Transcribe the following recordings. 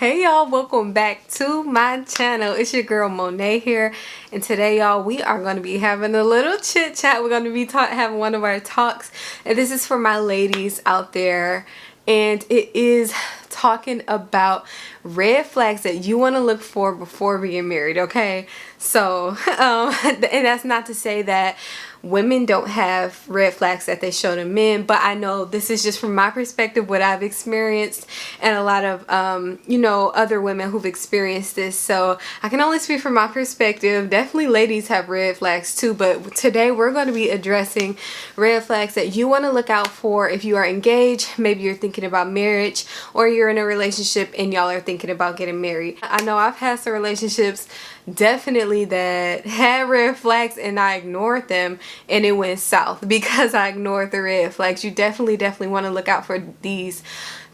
Hey y'all, welcome back to my channel. It's your girl Monet here, and today y'all we are going to be having a little chit chat. We're going to be having one of our talks, and this is for my ladies out there, and it is talking about red flags that you want to look for before being married. Okay, so and that's not to say that women don't have red flags that they show to men, but I know this is just from my perspective, what I've experienced, and a lot of other women who've experienced this. So I can only speak from my perspective. Definitely ladies have red flags too, but today we're going to be addressing red flags that you want to look out for if you are engaged, maybe you're thinking about marriage, or you're in a relationship and y'all are thinking about getting married. I know I've had some relationships definitely that had red flags and I ignored them, and it went south because I ignored the red flags. You definitely want to look out for these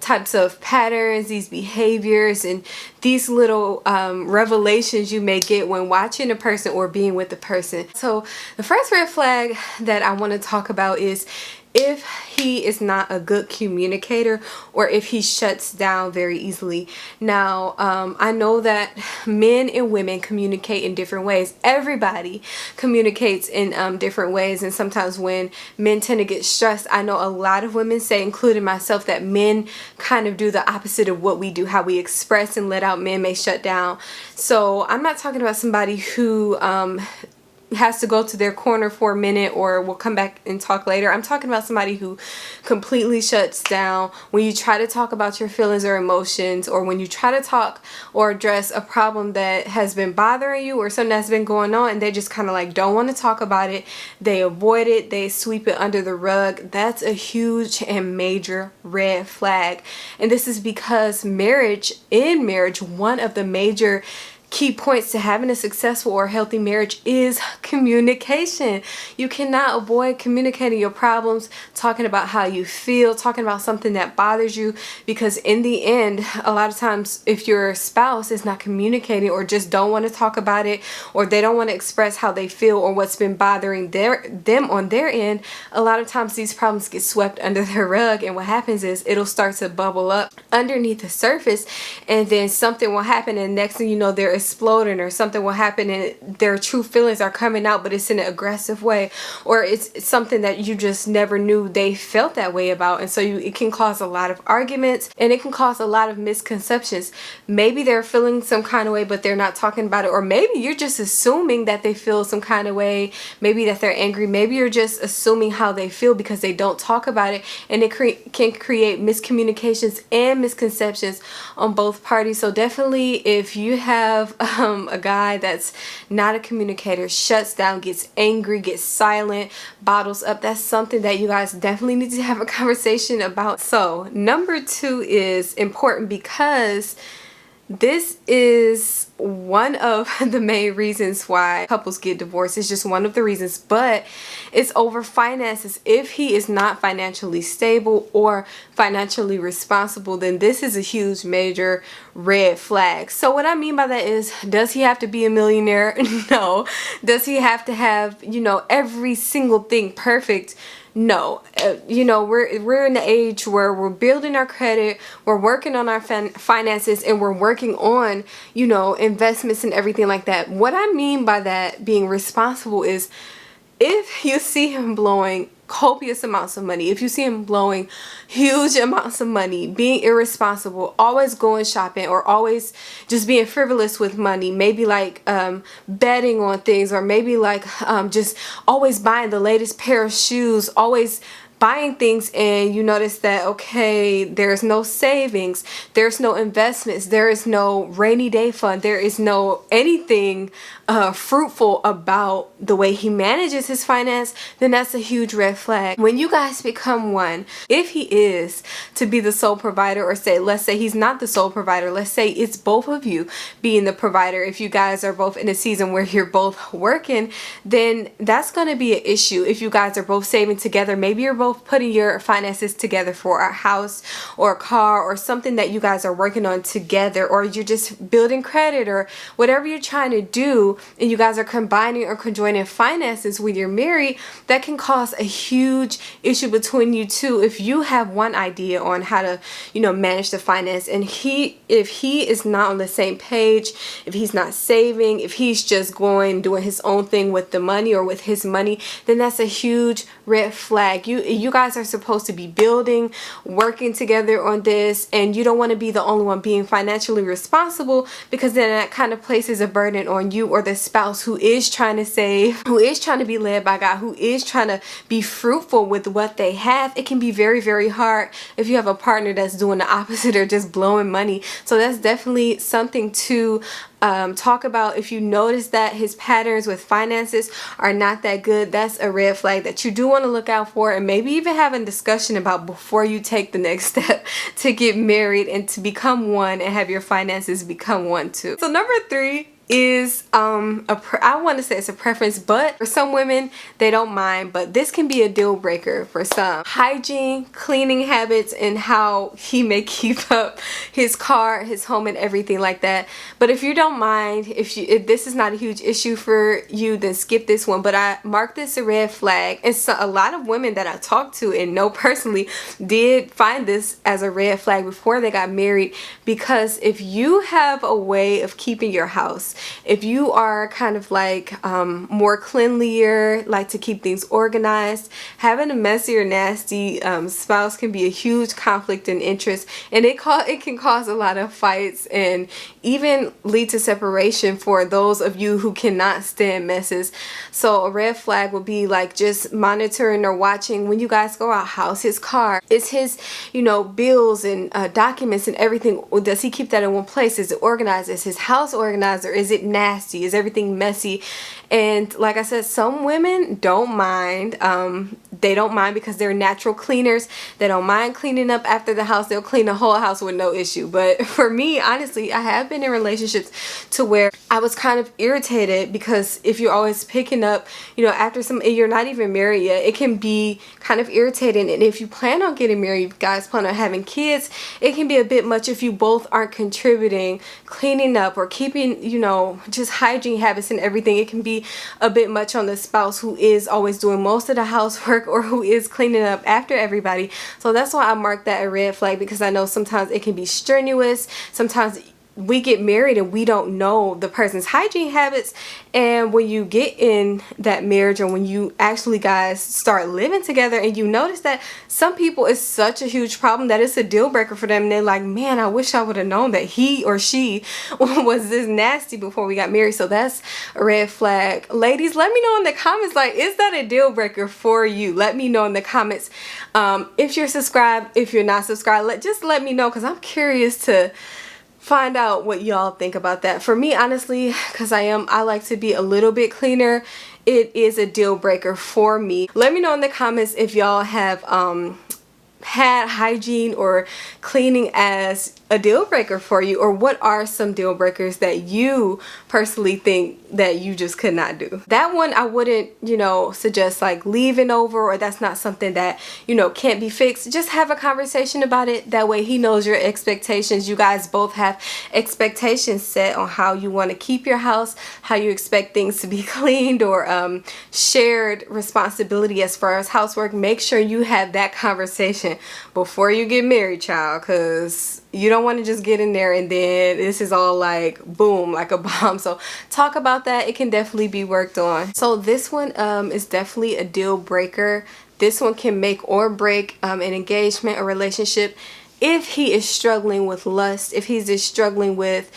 types of patterns, these behaviors, and these little revelations you may get when watching a person or being with a person. So the first red flag that I want to talk about is if he is not a good communicator, or if he shuts down very easily. Now, I know that men and women communicate in different ways. Everybody communicates in different ways, and sometimes when men tend to get stressed, I know a lot of women say, including myself, that men kind of do the opposite of what we do. How we express and let out, men may shut down. So I'm not talking about somebody who has to go to their corner for a minute or will come back and talk later. I'm talking about somebody who completely shuts down when you try to talk about your feelings or emotions, or when you try to talk or address a problem that has been bothering you or something that's been going on, and they just kind of like don't want to talk about it. They avoid it. They sweep it under the rug. That's a huge and major red flag. And this is because in marriage, one of the major key points to having a successful or healthy marriage is communication. You cannot avoid communicating your problems, talking about how you feel, talking about something that bothers you, because in the end, a lot of times if your spouse is not communicating, or just don't want to talk about it, or they don't want to express how they feel or what's been bothering them on their end, a lot of times these problems get swept under the rug, and what happens is it'll start to bubble up underneath the surface, and then something will happen, and next thing you know, they're exploding, or something will happen and their true feelings are coming out, but it's in an aggressive way, or it's something that you just never knew they felt that way about. And so it can cause a lot of arguments, and it can cause a lot of misconceptions. Maybe they're feeling some kind of way, but they're not talking about it, or maybe you're just assuming that they feel some kind of way, maybe that they're angry, maybe you're just assuming how they feel because they don't talk about it, and it can create miscommunications and misconceptions on both parties. So definitely, if you have a guy that's not a communicator, shuts down, gets angry, gets silent, bottles up, that's something that you guys definitely need to have a conversation about. So number 2 is important because this is one of the main reasons why couples get divorced. It's just one of the reasons, but it's over finances. If he is not financially stable or financially responsible, then this is a huge major red flag. So what I mean by that is, does he have to be a millionaire? No. Does he have to have, every single thing perfect? No. We're in the age where we're building our credit, we're working on our finances, and we're working on, investments and everything like that. What I mean by that, being responsible, is if you see him blowing copious amounts of money, if you see him blowing huge amounts of money, being irresponsible, always going shopping, or always just being frivolous with money, maybe like betting on things, or maybe like just always buying the latest pair of shoes, always buying things, and you notice that, okay, there's no savings, there's no investments, there is no rainy day fund, there is no anything fruitful about the way he manages his finance, then that's a huge red flag. When you guys become one, if he is to be the sole provider, or let's say he's not the sole provider, let's say it's both of you being the provider, if you guys are both in a season where you're both working, then that's going to be an issue. If you guys are both saving together, maybe you're both both putting your finances together for a house or a car or something that you guys are working on together, or you're just building credit or whatever you're trying to do, and you guys are combining or conjoining finances when you're married, that can cause a huge issue between you two if you have one idea on how to, manage the finance, and if he is not on the same page, if he's not saving, if he's just doing his own thing with the money or with his money, then that's a huge red flag. You guys are supposed to be building, working together on this, and you don't want to be the only one being financially responsible, because then that kind of places a burden on you or the spouse who is trying to save, who is trying to be led by God, who is trying to be fruitful with what they have. It can be very, very hard if you have a partner that's doing the opposite or just blowing money. So that's definitely something to talk about. If you notice that his patterns with finances are not that good, that's a red flag that you do want to look out for, and maybe even have a discussion about before you take the next step to get married and to become one and have your finances become one too. So number 3 is I want to say it's a preference, but for some women they don't mind, but this can be a deal breaker for some. Hygiene, cleaning habits, and how he may keep up his car, his home, and everything like that. But if you don't mind, if this is not a huge issue for you, then skip this one. But I mark this a red flag, and so a lot of women that I talked to and know personally did find this as a red flag before they got married, because if you have a way of keeping your house, if you are kind of like more cleanlier, like to keep things organized, having a messy or nasty spouse can be a huge conflict in interest, and it can cause a lot of fights and even lead to separation for those of you who cannot stand messes. So a red flag would be like just monitoring or watching when you guys go out. How's his car? Is his bills and documents and everything, does he keep that in one place? Is it organized? Is his house organized, or is it nasty? Is everything messy? And like I said, some women don't mind. They don't mind because they're natural cleaners. They don't mind cleaning up after the house. They'll clean the whole house with no issue. But for me, honestly, I have been in relationships to where I was kind of irritated, because if you're always picking up, after you're not even married yet, it can be kind of irritating. And if you plan on getting married, you guys plan on having kids, it can be a bit much if you both aren't contributing, cleaning up, or keeping, just hygiene habits and everything. It can be a bit much on the spouse who is always doing most of the housework or who is cleaning up after everybody. So that's why I marked that a red flag, because I know sometimes it can be strenuous. Sometimes we get married and we don't know the person's hygiene habits, and when you get in that marriage, or when you actually guys start living together and you notice that some people, it's such a huge problem that it's a deal breaker for them, and they're like, man, I wish I would have known that he or she was this nasty before we got married. So that's a red flag. Ladies, let me know in the comments, like, is that a deal breaker for you? Let me know in the comments. If you're subscribed, if you're not subscribed, just let me know, because I'm curious to find out what y'all think about that. For me, honestly, because I like to be a little bit cleaner, it is a deal breaker for me. Let me know in the comments if y'all have had hygiene or cleaning as a deal breaker for you, or what are some deal breakers that you personally think that you just could not do. That one I wouldn't suggest like leaving over, or that's not something that can't be fixed. Just have a conversation about it. That way he knows your expectations. You guys both have expectations set on how you want to keep your house, how you expect things to be cleaned, or shared responsibility as far as housework. Make sure you have that conversation before you get married, child, because you don't want to just get in there and then this is all like boom, like a bomb. So talk about that. It can definitely be worked on. So this one is definitely a deal breaker. This one can make or break an engagement or relationship. If he is struggling with lust, if he's just struggling with,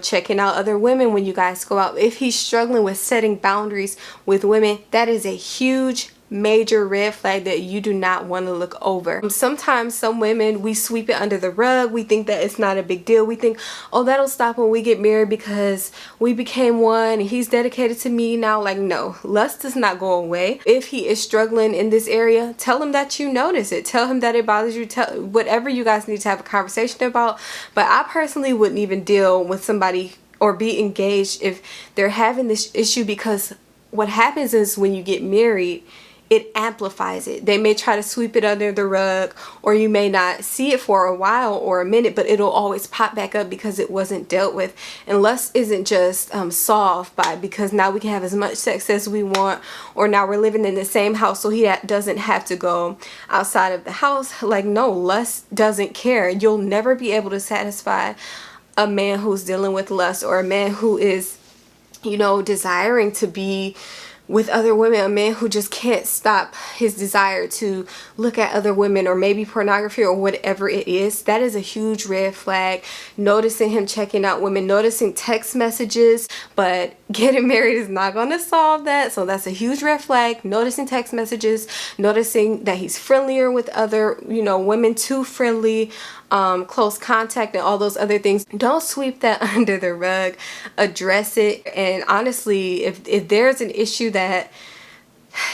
checking out other women when you guys go out, if he's struggling with setting boundaries with women, that is a huge major red flag that you do not want to look over. Sometimes some women, we sweep it under the rug. We think that it's not a big deal. We think, oh, that'll stop when we get married because we became one and he's dedicated to me now. Like, no, lust does not go away. If he is struggling in this area, tell him that you notice it. Tell him that it bothers you. Tell whatever you guys need to have a conversation about. But I personally wouldn't even deal with somebody or be engaged if they're having this issue, because what happens is when you get married, it amplifies it. They may try to sweep it under the rug, or you may not see it for a while or a minute, but it'll always pop back up because it wasn't dealt with. And lust isn't just solved by because now we can have as much sex as we want, or now we're living in the same house so he doesn't have to go outside of the house. Like, no, lust doesn't care. You'll never be able to satisfy a man who's dealing with lust, or a man who is, you know, desiring to be with other women, a man who just can't stop his desire to look at other women, or maybe pornography or whatever it is. That is a huge red flag. Noticing him checking out women, noticing text messages, but getting married is not going to solve that. So that's a huge red flag. Noticing text messages, noticing that he's friendlier with other, you know, women, too friendly, close contact, and all those other things. Don't sweep that under the rug. Address it. And honestly, if there's an issue that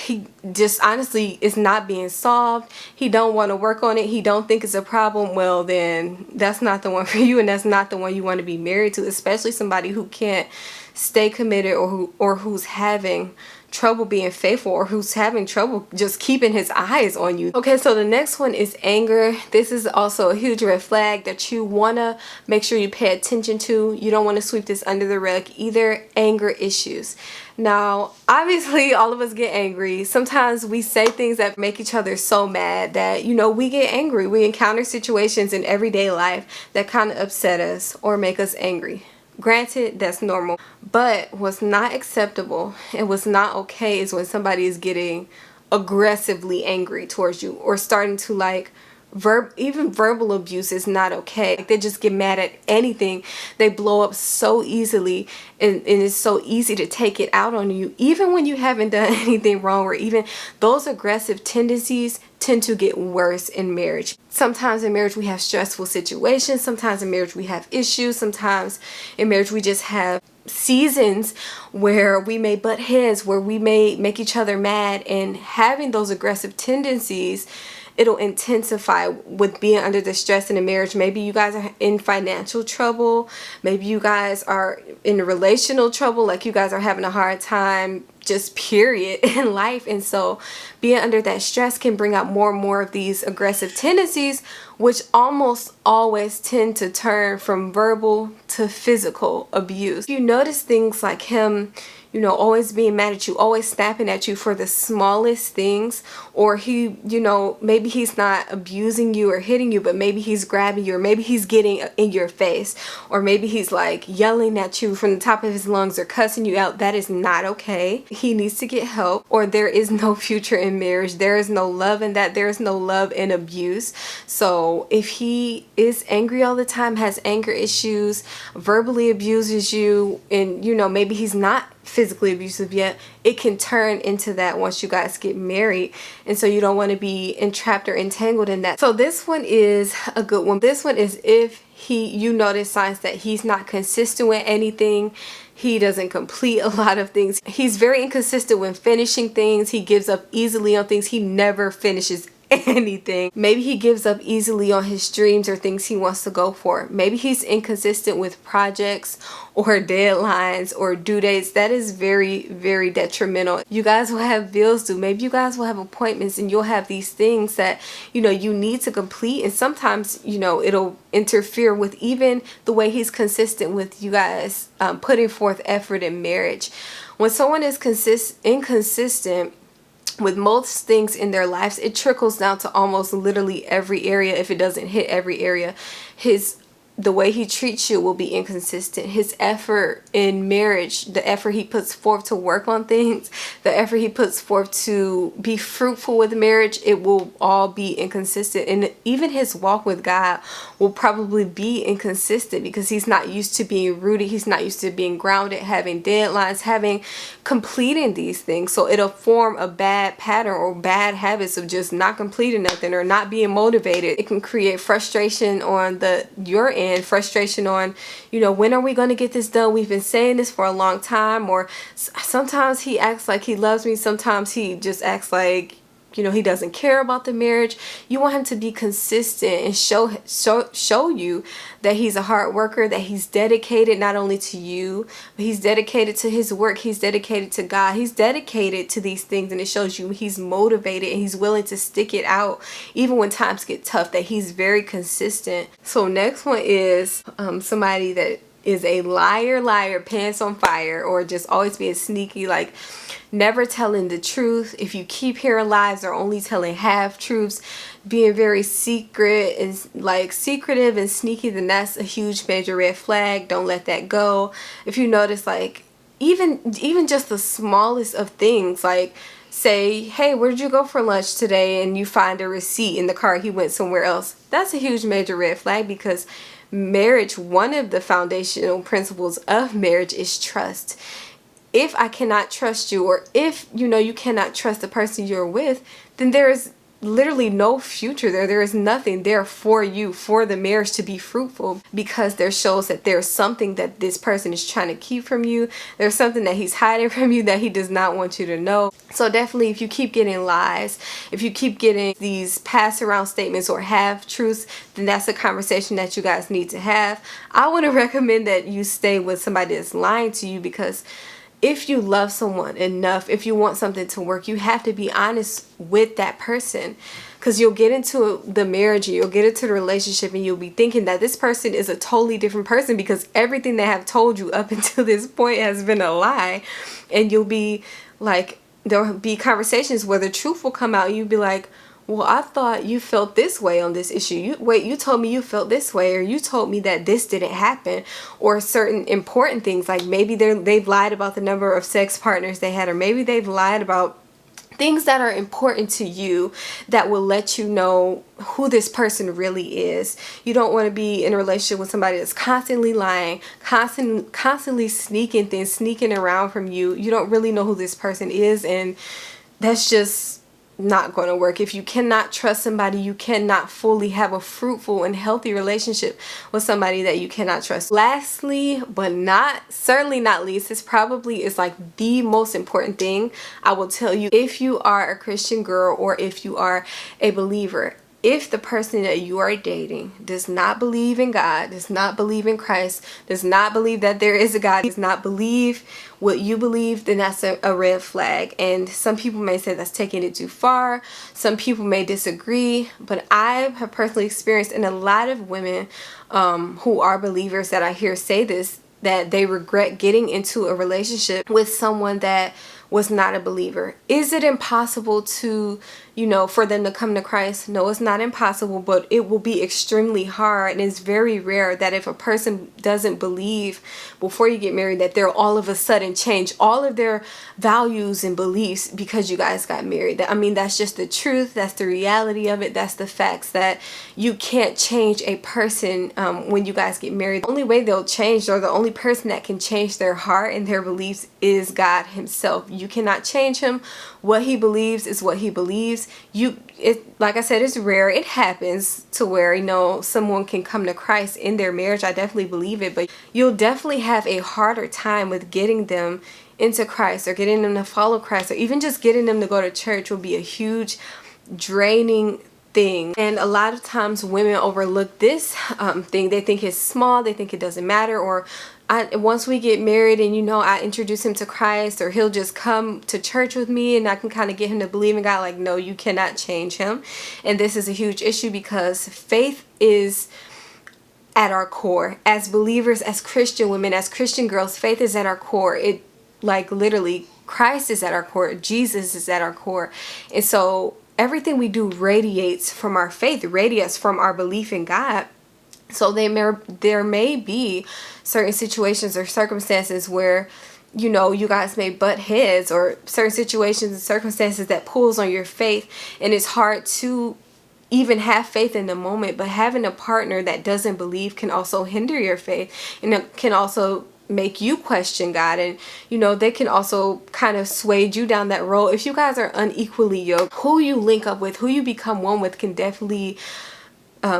he just honestly is not being solved, he don't want to work on it, he don't think it's a problem, well, then that's not the one for you, and that's not the one you want to be married to, especially somebody who can't stay committed, or who's having trouble being faithful, or who's having trouble just keeping his eyes on you. Okay, so the next one is anger. This is also a huge red flag that you want to make sure you pay attention to. You don't want to sweep this under the rug either. Anger issues. Now, obviously, all of us get angry. Sometimes we say things that make each other so mad that, you know, we get angry. We encounter situations in everyday life that kind of upset us or make us angry. Granted, that's normal. But what's not acceptable and what's not okay is when somebody is getting aggressively angry towards you, or starting to like even verbal abuse is not okay. Like, they just get mad at anything. They blow up so easily, and it's so easy to take it out on you, even when you haven't done anything wrong. Or even those aggressive tendencies tend to get worse in marriage. Sometimes in marriage we have stressful situations. Sometimes in marriage we have issues. Sometimes in marriage we just have seasons where we may butt heads, where we may make each other mad, and having those aggressive tendencies, it'll intensify with being under the stress in a marriage. Maybe you guys are in financial trouble. Maybe you guys are in relational trouble, like you guys are having a hard time just period in life. And so being under that stress can bring out more and more of these aggressive tendencies, which almost always tend to turn from verbal to physical abuse. You notice things like him, you know, always being mad at you, always snapping at you for the smallest things, or he, you know, maybe he's not abusing you or hitting you, but maybe he's grabbing you, or maybe he's getting in your face, or maybe he's like yelling at you from the top of his lungs or cussing you out. That is not okay. He needs to get help, or there is no future in marriage. There is no love in that. There is no love in abuse. So if he is angry all the time, has anger issues, verbally abuses you, and, you know, maybe he's not physically abusive yet, it can turn into that once you guys get married. And so you don't want to be entrapped or entangled in that. So this one is a good one. This one is if you notice signs that he's not consistent with anything. He doesn't complete a lot of things. He's very inconsistent when finishing things. He gives up easily on things. He never finishes anything. Maybe he gives up easily on his dreams or things he wants to go for. Maybe he's inconsistent with projects or deadlines or due dates. That is very, very detrimental. You guys will have bills due. Maybe you guys will have appointments, and you'll have these things that, you know, you need to complete. And sometimes, you know, it'll interfere with even the way he's consistent with you guys putting forth effort in marriage. When someone is inconsistent with most things in their lives, it trickles down to almost literally every area. If it doesn't hit every area, the way he treats you will be inconsistent. His effort in marriage, the effort he puts forth to work on things, the effort he puts forth to be fruitful with marriage, it will all be inconsistent. And even his walk with God will probably be inconsistent because he's not used to being rooted. He's not used to being grounded, having deadlines, completing these things. So it'll form a bad pattern or bad habits of just not completing nothing or not being motivated. It can create frustration on your end, frustration on, you know, when are we going to get this done? We've been saying this for a long time. Or sometimes he acts like he loves me. Sometimes he just acts like he doesn't care about the marriage. You want him to be consistent and show you that he's a hard worker, that he's dedicated not only to you, but he's dedicated to his work. He's dedicated to God. He's dedicated to these things, and it shows you he's motivated and he's willing to stick it out even when times get tough, that he's very consistent. So next one is somebody that is a liar, pants on fire, or just always being sneaky, like never telling the truth. If you keep hearing lies or only telling half truths, being very secretive and sneaky, then that's a huge major red flag. Don't let that go. If you notice, like even just the smallest of things, like say, hey, where did you go for lunch today? And you find a receipt in the car, he went somewhere else. That's a huge major red flag, because marriage, one of the foundational principles of marriage is trust. If I cannot trust you, or if you cannot trust the person you're with, then there is literally no future there. There is nothing there for you, for the marriage to be fruitful, because there shows that there's something that this person is trying to keep from you. There's something that he's hiding from you that he does not want you to know. So definitely, if you keep getting lies, if you keep getting these pass around statements or half truths, then that's a conversation that you guys need to have. I want to recommend that you stay with somebody that's lying to you, because if you love someone enough, if you want something to work, you have to be honest with that person, because you'll get into the marriage and you'll get into the relationship and you'll be thinking that this person is a totally different person, because everything they have told you up until this point has been a lie. And you'll be like, there'll be conversations where the truth will come out and you'll be like, well, I thought you felt this way on this issue. You told me you felt this way, or you told me that this didn't happen, or certain important things, like maybe they've lied about the number of sex partners they had, or maybe they've lied about things that are important to you that will let you know who this person really is. You don't want to be in a relationship with somebody that's constantly lying, constantly sneaking around from you. You don't really know who this person is, and that's just not going to work. If you cannot trust somebody, you cannot fully have a fruitful and healthy relationship with somebody that you cannot trust. Lastly, but certainly not least, this probably is like the most important thing I will tell you. If you are a Christian girl, or if you are a believer, if the person that you are dating does not believe in God, does not believe in Christ, does not believe that there is a God, does not believe what you believe, then that's a red flag. And some people may say that's taking it too far. Some people may disagree, but I have personally experienced, and a lot of women who are believers that I hear say this, that they regret getting into a relationship with someone that was not a believer. Is it impossible to, for them to come to Christ? No, it's not impossible, but it will be extremely hard. And it's very rare that if a person doesn't believe before you get married, that they'll all of a sudden change all of their values and beliefs because you guys got married. That's just the truth. That's the reality of it. That's the facts, that you can't change a person when you guys get married. The only way they'll change, or the only person that can change their heart and their beliefs, is God himself. You cannot change him. What he believes is what he believes. Like I said, it's rare. It happens to where, someone can come to Christ in their marriage. I definitely believe it, but you'll definitely have a harder time with getting them into Christ, or getting them to follow Christ, or even just getting them to go to church will be a huge draining thing. And a lot of times women overlook this thing. They think it's small. They think it doesn't matter, or once we get married and I introduce him to Christ, or he'll just come to church with me and I can kind of get him to believe in God. Like, no, you cannot change him. And this is a huge issue, because faith is at our core. As believers, as Christian women, as Christian girls, faith is at our core. Literally, Christ is at our core. Jesus is at our core. And so everything we do radiates from our faith, radiates from our belief in God. So there may be certain situations or circumstances where, you guys may butt heads, or certain situations and circumstances that pulls on your faith, and it's hard to even have faith in the moment. But having a partner that doesn't believe can also hinder your faith, and it can also make you question God, and they can also kind of sway you down that road. If you guys are unequally yoked, who you link up with, who you become one with, can definitely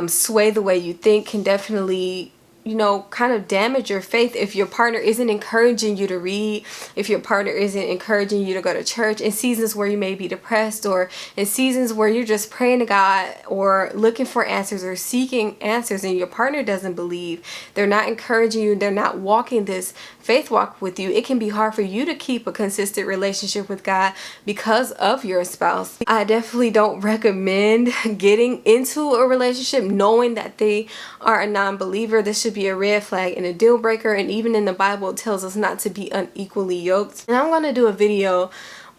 sway the way you think, can definitely you know, kind of damage your faith if your partner isn't encouraging you to read, if your partner isn't encouraging you to go to church in seasons where you may be depressed, or in seasons where you're just praying to God or looking for answers or seeking answers, and your partner doesn't believe, they're not encouraging you, they're not walking this faith walk with you. It can be hard for you to keep a consistent relationship with God because of your spouse. I definitely don't recommend getting into a relationship knowing that they are a non-believer. This should be a red flag and a deal breaker, and even in the Bible it tells us not to be unequally yoked. And I'm going to do a video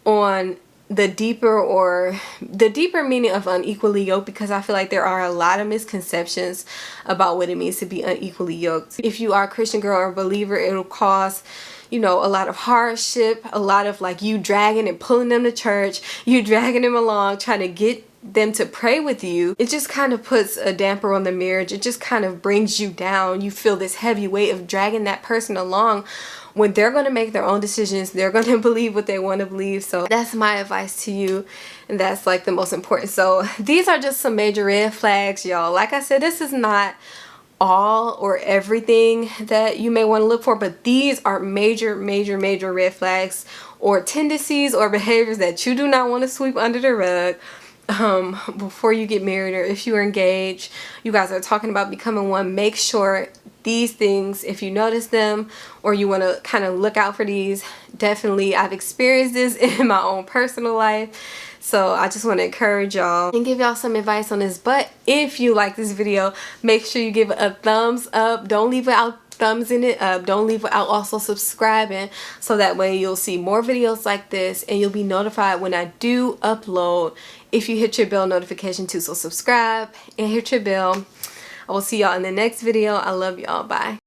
on the deeper meaning of unequally yoked, because I feel like there are a lot of misconceptions about what it means to be unequally yoked. If you are a Christian girl or a believer, it'll cause, you know, a lot of hardship, a lot of like you dragging and pulling them to church, you dragging them along, trying to get them to pray with you. It just kind of puts a damper on the marriage. It just kind of brings you down. You feel this heavy weight of dragging that person along when they're going to make their own decisions. They're going to believe what they want to believe. So that's my advice to you, and that's like the most important. So these are just some major red flags, y'all. Like I said, this is not all or everything that you may want to look for, but these are major red flags or tendencies or behaviors that you do not want to sweep under the rug before you get married, or if you are engaged, you guys are talking about becoming one. Make sure these things, if you notice them or you want to kind of look out for these, definitely, I've experienced this in my own personal life, so I just want to encourage y'all and give y'all some advice on this. But if you like this video, make sure you give it a thumbs up. Don't leave without thumbsing it up. Don't leave without also subscribing, so that way you'll see more videos like this and you'll be notified when I do upload, if you hit your bell notification too. So subscribe and hit your bell. I will see y'all in the next video. I love y'all. Bye.